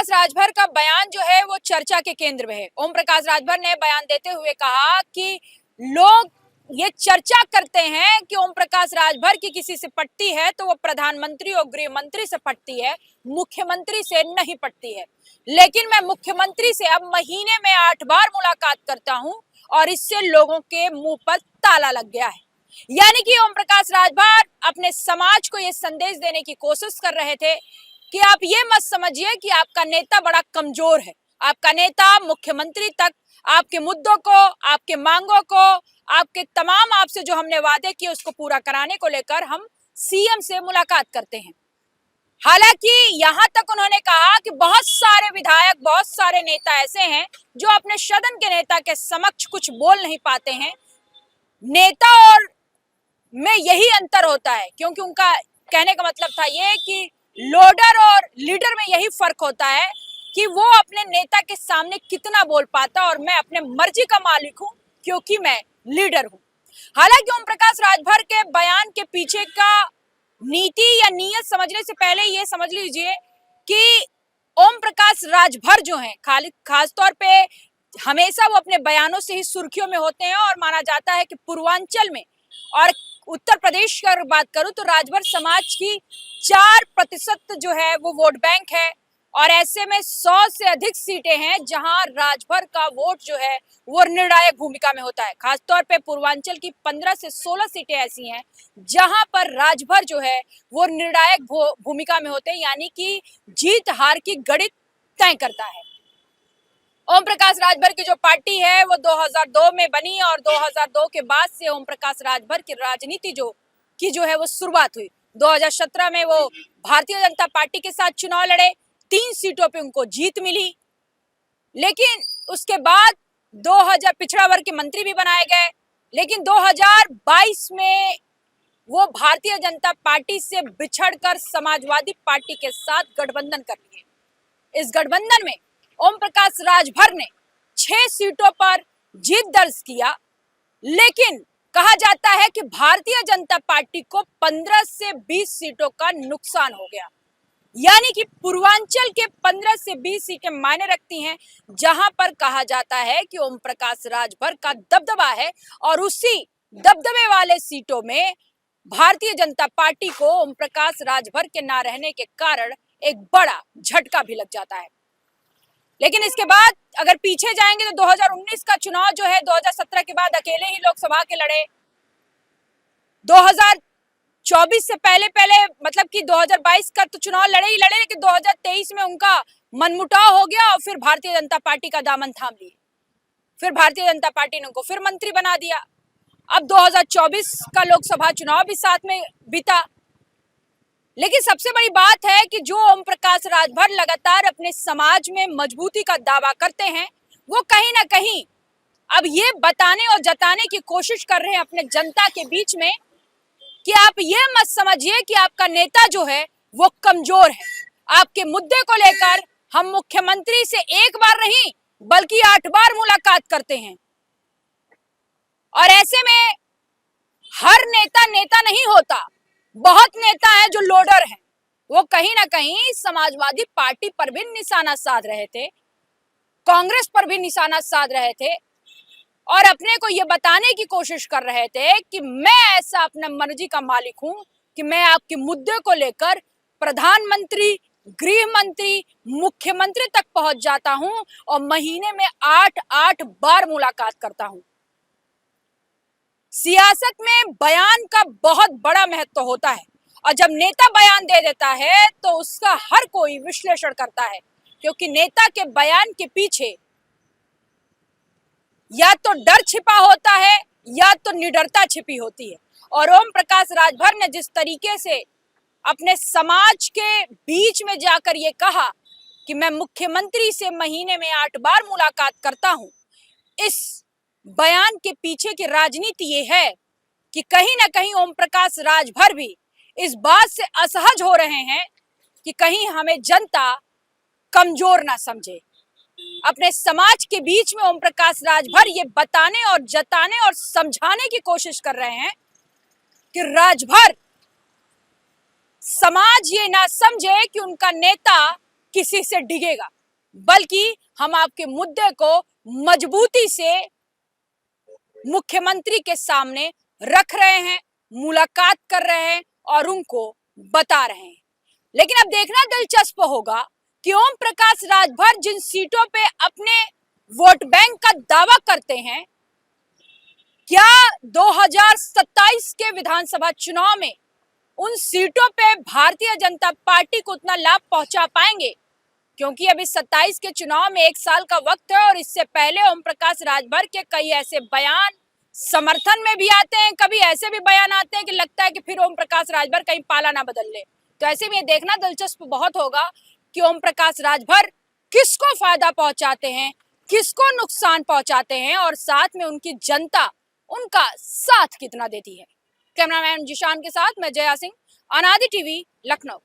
प्रकाश राजभर का बयान जो है वो चर्चा के केंद्र में है। ओम प्रकाश राजभर ने बयान देते हुए कहा कि लोग ये चर्चा करते हैं कि ओम प्रकाश राजभर की किसी से पटती है तो वो प्रधानमंत्री और गृह मंत्री से पटती है, मुख्यमंत्री से नहीं पटती है। लेकिन मैं मुख्यमंत्री से अब महीने में 8 बार मुलाकात करता हूं और इससे लोगों के मुंह पर ताला लग गया है। यानी कि ओम प्रकाश राजभर अपने समाज को ये संदेश देने की कोशिश कर रहे थे कि आप ये मत समझिए कि आपका नेता बड़ा कमजोर है। आपका नेता मुख्यमंत्री तक आपके मुद्दों को, आपके मांगों को, आपके तमाम आपसे जो हमने वादे किए उसको पूरा कराने को लेकर हम सीएम से मुलाकात करते हैं। हालांकि यहां तक उन्होंने कहा कि बहुत सारे विधायक, बहुत सारे नेता ऐसे हैं जो अपने सदन के नेता के समक्ष कुछ बोल नहीं पाते हैं। नेता और में यही अंतर होता है, क्योंकि उनका कहने का मतलब था ये कि लोडर और लीडर में यही फर्क होता है कि वो अपने नेता के सामने कितना बोल पाता, और मैं अपने मर्जी का मालिक हूं क्योंकि मैं लीडर हूं। हालांकि ओम प्रकाश राजभर के बयान के पीछे का नीति या नीयत समझने से पहले ये समझ लीजिए कि ओम प्रकाश राजभर जो हैं खास तौर पे हमेशा वो अपने बयानों से ही सुर्खियों में होते हैं, और माना जाता है कि पूर्वांचल में और उत्तर प्रदेश की अगर बात करूं तो राजभर समाज की 4% जो है वो वोट बैंक है, और ऐसे में 100 से अधिक सीटें हैं जहां राजभर का वोट जो है वो निर्णायक भूमिका में होता है। खासतौर पे पूर्वांचल की 15 से 16 सीटें ऐसी हैं जहां पर राजभर जो है वो निर्णायक भूमिका में होते हैं, यानी कि जीत हार की गणित तय करता है। ओम प्रकाश राजभर की जो पार्टी है वो 2002 में बनी, और 2002 के बाद से ओम प्रकाश राजभर की राजनीति जो है वो शुरुआत हुई। 2017 में वो भारतीय जनता पार्टी के साथ चुनाव लड़े, 3 सीटों पे उनको जीत मिली। लेकिन उसके बाद 2000 पिछड़ा वर्ग के मंत्री भी बनाए गए, लेकिन 2022 में वो भारतीय जनता पार्टी से बिछड़कर समाजवादी पार्टी के साथ गठबंधन कर लिए। इस गठबंधन में ओम प्रकाश राजभर ने 6 सीटों पर जीत दर्ज किया, लेकिन कहा जाता है कि भारतीय जनता पार्टी को 15 से 20 सीटों का नुकसान हो गया। यानी कि पूर्वांचल के 15 से 20 सीटें मायने रखती हैं, जहां पर कहा जाता है कि ओम प्रकाश राजभर का दबदबा है, और उसी दबदबे वाले सीटों में भारतीय जनता पार्टी को ओम प्रकाश राजभर के ना रहने के कारण एक बड़ा झटका भी लग जाता है। लेकिन इसके बाद अगर पीछे जाएंगे तो 2019 का चुनाव जो है 2017 के बाद अकेले ही लोकसभा के लड़े। 2024 से पहले मतलब कि 2022 का तो चुनाव लड़े ही लड़े, लेकिन 2023 में उनका मनमुटाव हो गया और फिर भारतीय जनता पार्टी का दामन थाम लिए। फिर भारतीय जनता पार्टी ने उनको फिर मंत्री बना दिया। अब 2024 का लोकसभा चुनाव भी साथ में बीता। लेकिन सबसे बड़ी बात है कि जो ओम प्रकाश राजभर लगातार अपने समाज में मजबूती का दावा करते हैं, वो कहीं ना कहीं अब ये बताने और जताने की कोशिश कर रहे हैं अपने जनता के बीच में कि आप ये मत समझिए कि आपका नेता जो है वो कमजोर है। आपके मुद्दे को लेकर हम मुख्यमंत्री से 1 बार नहीं बल्कि 8 बार मुलाकात करते हैं, और ऐसे में हर नेता नेता नहीं होता। बहुत नेता हैं जो लोडर हैं, वो कहीं ना कहीं समाजवादी पार्टी पर भी निशाना साध रहे थे, कांग्रेस पर भी निशाना साध रहे थे, और अपने को ये बताने की कोशिश कर रहे थे कि मैं ऐसा अपने मर्जी का मालिक हूं कि मैं आपके मुद्दे को लेकर प्रधानमंत्री, गृह मंत्री, मुख्यमंत्री तक पहुंच जाता हूं और महीने में 8 बार मुलाकात करता हूं। सियासत में बयान का बहुत बड़ा महत्व होता है, और जब नेता बयान दे देता है तो उसका हर कोई विश्लेषण करता है, क्योंकि नेता के बयान के पीछे या तो डर छिपा होता है या तो निडरता छिपी होती है। और ओम प्रकाश राजभर ने जिस तरीके से अपने समाज के बीच में जाकर ये कहा कि मैं मुख्यमंत्री से महीने में 8 बार मुलाकात करता हूं, इस बयान के पीछे की राजनीति ये है कि कहीं ना कहीं ओम प्रकाश राजभर भी इस बात से असहज हो रहे हैं कि कहीं हमें जनता कमजोर ना समझे। अपने समाज के बीच में ओम प्रकाश राजभर ये बताने और जताने और समझाने की कोशिश कर रहे हैं कि राजभर समाज ये ना समझे कि उनका नेता किसी से डिगेगा। बल्कि हम आपके मुद्दे को मजबूती से मुख्यमंत्री के सामने रख रहे हैं, मुलाकात कर रहे हैं और उनको बता रहे हैं। लेकिन अब देखना दिलचस्प होगा कि ओम प्रकाश राजभर जिन सीटों पे अपने वोट बैंक का दावा करते हैं, क्या 2027 के विधानसभा चुनाव में उन सीटों पे भारतीय जनता पार्टी को उतना लाभ पहुंचा पाएंगे? क्योंकि अभी 27 के चुनाव में 1 साल का वक्त है और इससे पहले ओम प्रकाश राजभर के कई ऐसे बयान समर्थन में भी आते हैं, कभी ऐसे भी बयान आते हैं कि लगता है कि फिर ओम प्रकाश राजभर कहीं पाला ना बदल ले। तो ऐसे में देखना दिलचस्प बहुत होगा कि ओम प्रकाश राजभर किसको फायदा पहुंचाते हैं, किसको नुकसान पहुंचाते हैं और साथ में उनकी जनता उनका साथ कितना देती है। कैमरामैन जिशान के साथ मैं जया सिंह, अनादि टीवी, लखनऊ।